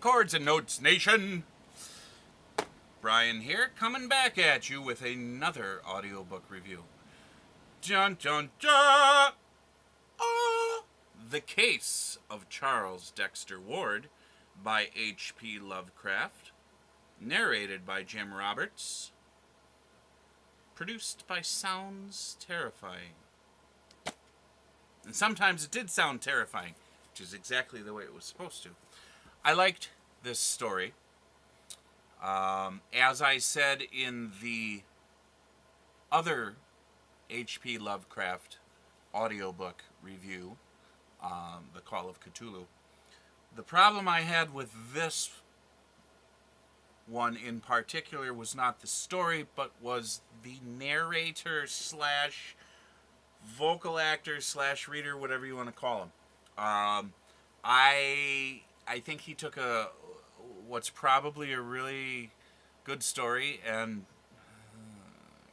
Chords and Notes Nation. Brian here, coming back at you with another audiobook review. Dun dun dun! The Case of Charles Dexter Ward by H.P. Lovecraft. Narrated by Jim Roberts. Produced by Sounds Terrifying. And sometimes it did sound terrifying, which is exactly the way it was supposed to. I liked this story. As I said in the other H.P. Lovecraft audiobook review, The Call of Cthulhu, the problem I had with this one in particular was not the story, but was the narrator slash vocal actor slash reader, whatever you want to call him. I think he took what's probably a really good story and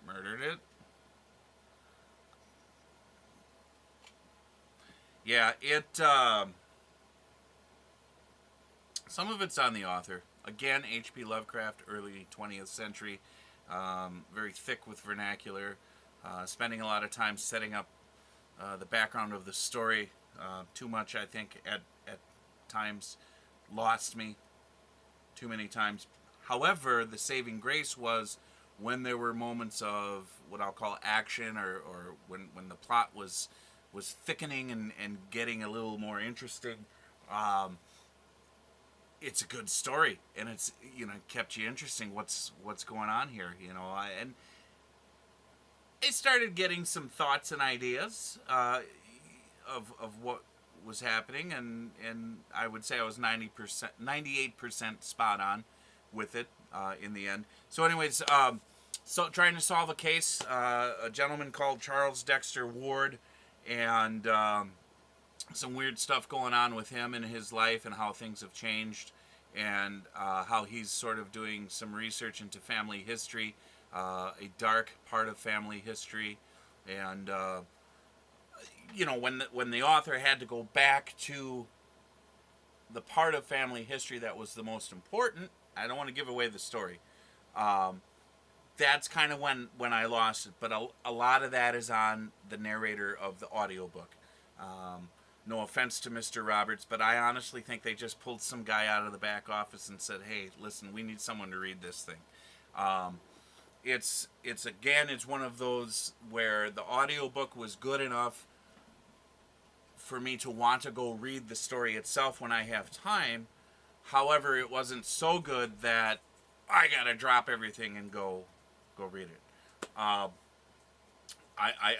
murdered it. Yeah, some of it's on the author. Again, H.P. Lovecraft, early 20th century, very thick with vernacular, spending a lot of time setting up the background of the story. Too much, I think, at times lost me too many times. However, the saving grace was when there were moments of what I'll call action, or when the plot was thickening and getting a little more interesting. It's a good story, and it's, kept you interesting. What's going on here, and I started getting some thoughts and ideas of what was happening, and I would say I was 98% spot on with it in the end. So anyways, so trying to solve a case, a gentleman called Charles Dexter Ward, and some weird stuff going on with him in his life and how things have changed, and how he's sort of doing some research into family history, a dark part of family history, and when the author had to go back to the part of family history that was the most important, I don't want to give away the story. That's kind of when I lost it, but a lot of that is on the narrator of the audiobook. No offense to Mr. Roberts, but I honestly think they just pulled some guy out of the back office and said, hey, listen, we need someone to read this thing. It's one of those where the audiobook was good enough for me to want to go read the story itself when I have time. However, it wasn't so good that I gotta drop everything and go read it. I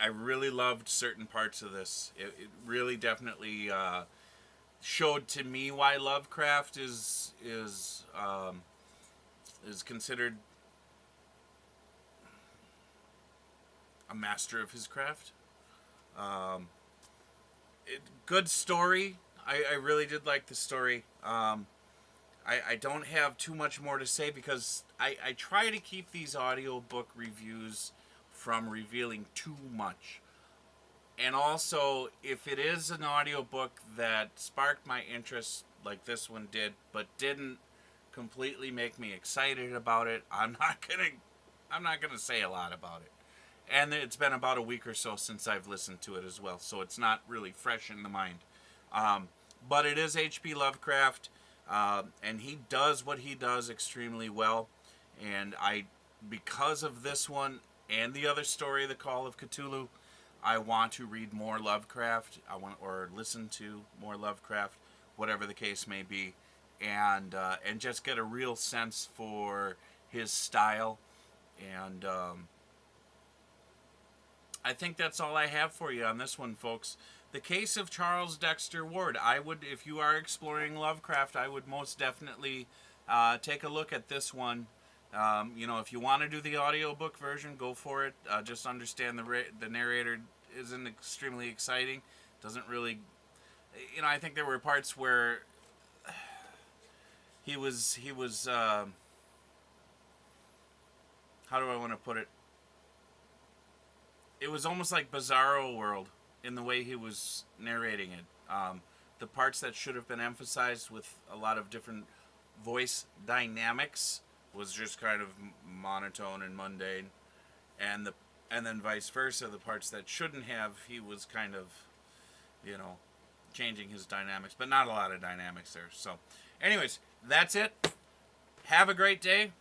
really loved certain parts of this. It really definitely showed to me why Lovecraft is considered a master of his craft. Good story. I really did like the story. I don't have too much more to say because I try to keep these audiobook reviews from revealing too much. And also, if it is an audiobook that sparked my interest like this one did, but didn't completely make me excited about it, I'm not gonna say a lot about it. And it's been about a week or so since I've listened to it as well, so it's not really fresh in the mind. But it is H.P. Lovecraft, and he does what he does extremely well. And because of this one and the other story, The Call of Cthulhu, I want to read more Lovecraft. Or listen to more Lovecraft, whatever the case may be, and just get a real sense for his style. And I think that's all I have for you on this one, folks. The Case of Charles Dexter Ward. If you are exploring Lovecraft, I would most definitely take a look at this one. If you want to do the audiobook version, go for it. Just understand the narrator isn't extremely exciting. Doesn't really, I think there were parts where he was how do I want to put it? It was almost like Bizarro World in the way he was narrating it. The parts that should have been emphasized with a lot of different voice dynamics was just kind of monotone and mundane, and then vice versa, the parts that shouldn't have, he was kind of, you know, changing his dynamics, but not a lot of dynamics there. So, anyways, that's it. Have a great day.